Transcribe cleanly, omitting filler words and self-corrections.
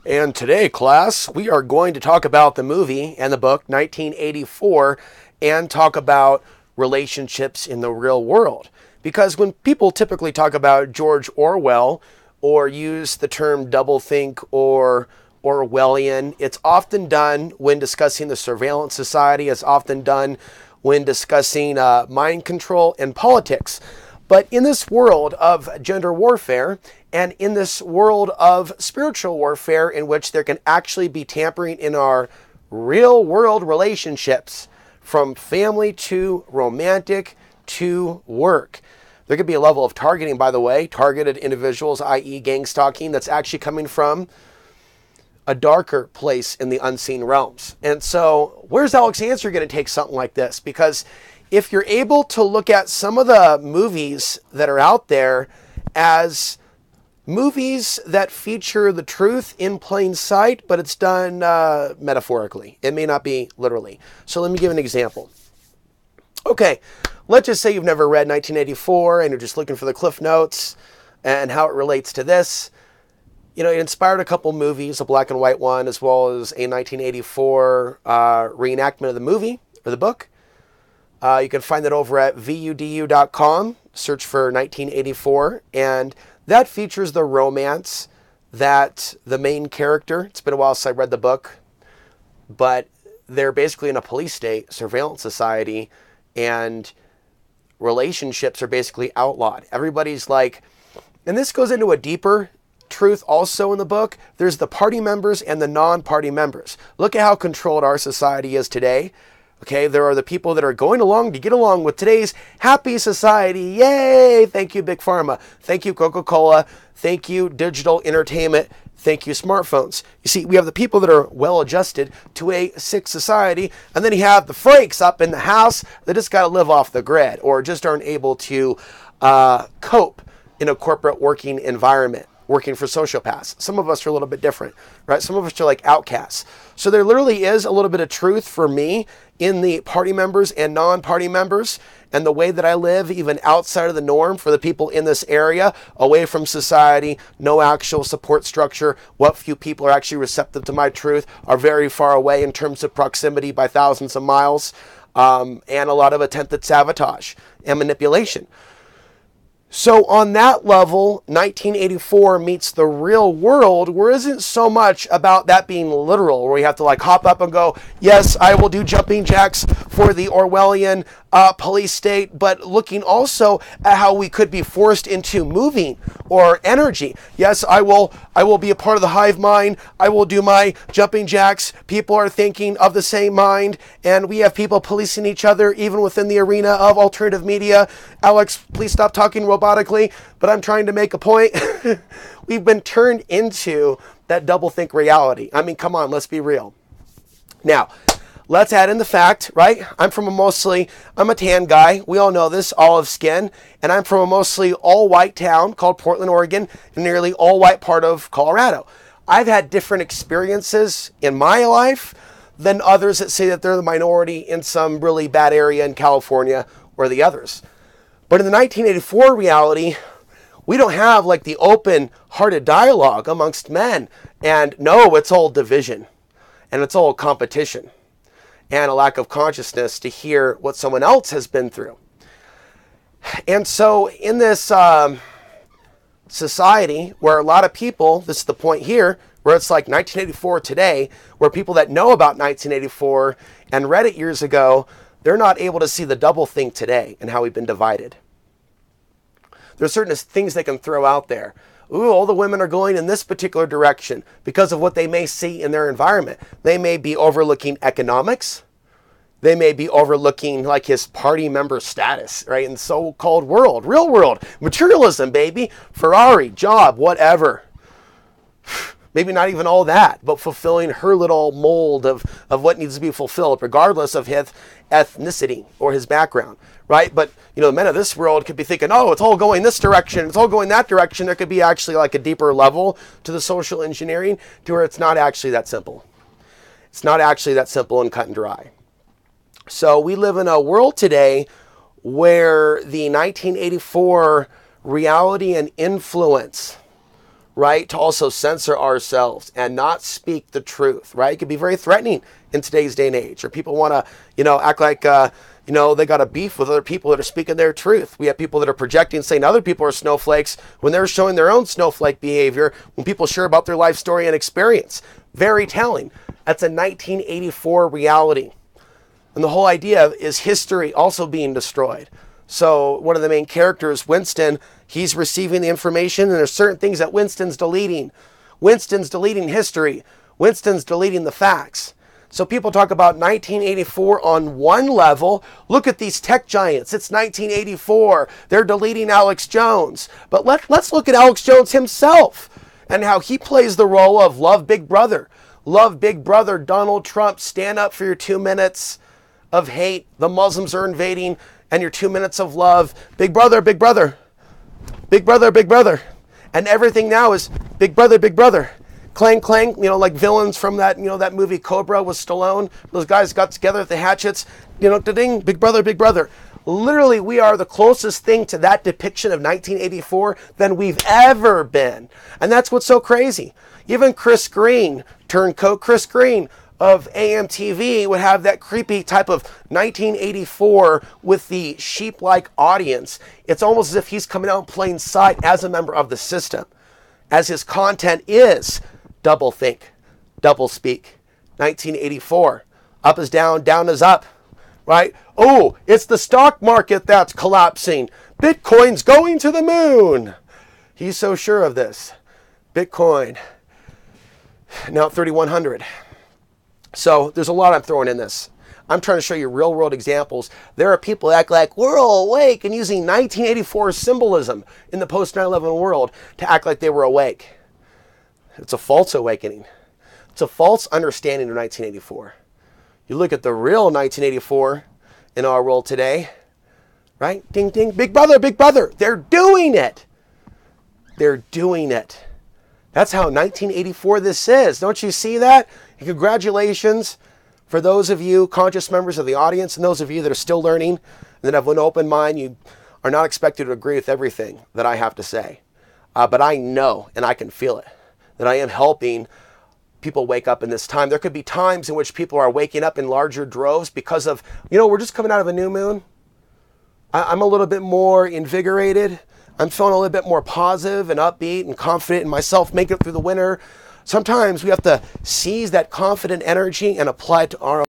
And today, class, we are going to talk about the movie and the book 1984 and talk about relationships in the real world. Because when people typically talk about George Orwell or use the term doublethink or Orwellian, it's often done when discussing the surveillance society. It's often done when discussing mind control and politics. But in this world of gender warfare and in this world of spiritual warfare in which there can actually be tampering in our real world relationships, from family to romantic to work, there could be a level of targeting, by the way, targeted individuals, i.e. gang stalking, that's actually coming from a darker place in the unseen realms. And so where's Alex Answer going to take something like this? Because if you're able to look at some of the movies that are out there as movies that feature the truth in plain sight, but it's done metaphorically. It may not be literally. So let me give an example. Okay, let's just say you've never read 1984 and you're just looking for the Cliff Notes and how it relates to this. You know, it inspired a couple movies, a black and white one, as well as a 1984 reenactment of the movie or the book. You can find that over at vudu.com. Search for 1984. And that features the romance that the main character, it's been a while since I read the book, but they're basically in a police state, surveillance society, and relationships are basically outlawed. Everybody's like, and this goes into a deeper truth also in the book. There's the party members and the non-party members. Look at how controlled our society is today. Okay, there are the people that are going along to get along with today's happy society. Yay! Thank you, Big Pharma. Thank you, Coca-Cola. Thank you, digital entertainment. Thank you, smartphones. You see, we have the people that are well adjusted to a sick society, and then you have the freaks up in the house that just got to live off the grid or just aren't able to cope in a corporate working environment, working for sociopaths. Some of us are a little bit different, right? Some of us are like outcasts. So there literally is a little bit of truth for me in the party members and non-party members and the way that I live even outside of the norm for the people in this area, away from society, no actual support structure. What few people are actually receptive to my truth are very far away in terms of proximity by thousands of miles, and a lot of attempted sabotage and manipulation. So on that level, 1984 meets the real world, where it isn't so much about that being literal, where we have to like hop up and go, yes, I will do jumping jacks for the Orwellian police state, but looking also at how we could be forced into moving or energy. Yes, I will be a part of the hive mind. I will do my jumping jacks. People are thinking of the same mind, and we have people policing each other even within the arena of alternative media. Alex, please stop talking robotically, but I'm trying to make a point. We've been turned into that doublethink reality. I mean, come on, let's be real. Now, let's add in the fact, right? I'm a tan guy. We all know this, olive skin. And I'm from a mostly all-white town called Portland, Oregon, and nearly all-white part of Colorado. I've had different experiences in my life than others that say that they're the minority in some really bad area in California or the others. But in the 1984 reality, we don't have like the open-hearted dialogue amongst men. And no, it's all division. And it's all competition. And a lack of consciousness to hear what someone else has been through. And so in this society where a lot of people, this is the point here, where it's like 1984 today, where people that know about 1984 and read it years ago, they're not able to see the doublethink today and how we've been divided. There's certain things they can throw out there. Ooh, all the women are going in this particular direction because of what they may see in their environment. They may be overlooking economics. They may be overlooking like his party member status, right? In the so-called world, real world, materialism, baby, Ferrari, job, whatever. Maybe not even all that, but fulfilling her little mold of what needs to be fulfilled, regardless of his ethnicity or his background, right? But, you know, the men of this world could be thinking, oh, it's all going this direction, it's all going that direction. There could be actually like a deeper level to the social engineering to where it's not actually that simple. It's not actually that simple and cut and dry. So we live in a world today where the 1984 reality and influence right, to also censor ourselves and not speak the truth, right? It can be very threatening in today's day and age, or people want to, act like, they got a beef with other people that are speaking their truth. We have people that are projecting, saying other people are snowflakes when they're showing their own snowflake behavior when people share about their life story and experience. Very telling. That's a 1984 reality. And the whole idea is history also being destroyed. So one of the main characters, Winston, he's receiving the information, and there's certain things that Winston's deleting. Winston's deleting history. Winston's deleting the facts. So people talk about 1984 on one level. Look at these tech giants. It's 1984. They're deleting Alex Jones. But let's look at Alex Jones himself and how he plays the role of Love Big Brother. Love Big Brother, Donald Trump, stand up for your 2 minutes of hate. The Muslims are invading, and your 2 minutes of love. Big brother, big brother. Big brother, big brother. And everything now is big brother, big brother. Clang, clang, like villains from that, that movie Cobra with Stallone. Those guys got together with the hatchets, ding, big brother, big brother. Literally, we are the closest thing to that depiction of 1984 than we've ever been. And that's what's so crazy. Even Chris Green, turncoat Chris Green of AMTV, would have that creepy type of 1984 with the sheep-like audience. It's almost as if he's coming out in plain sight as a member of the system, as his content is double think, double speak. 1984, up is down, down is up, right? Oh, it's the stock market that's collapsing. Bitcoin's going to the moon. He's so sure of this. Bitcoin, now at 3,100. So there's a lot I'm throwing in this. I'm trying to show you real world examples. There are people that act like we're all awake and using 1984 symbolism in the post 9/11 world to act like they were awake. It's a false awakening. It's a false understanding of 1984. You look at the real 1984 in our world today, right? Ding, ding, big brother, big brother. They're doing it. They're doing it. That's how 1984 this is. Don't you see that? And congratulations for those of you conscious members of the audience and those of you that are still learning and that have an open mind. You are not expected to agree with everything that I have to say. But I know, and I can feel it, that I am helping people wake up in this time. There could be times in which people are waking up in larger droves because of, we're just coming out of a new moon. I'm a little bit more invigorated. I'm feeling a little bit more positive and upbeat and confident in myself, making it through the winter. Sometimes we have to seize that confident energy and apply it to our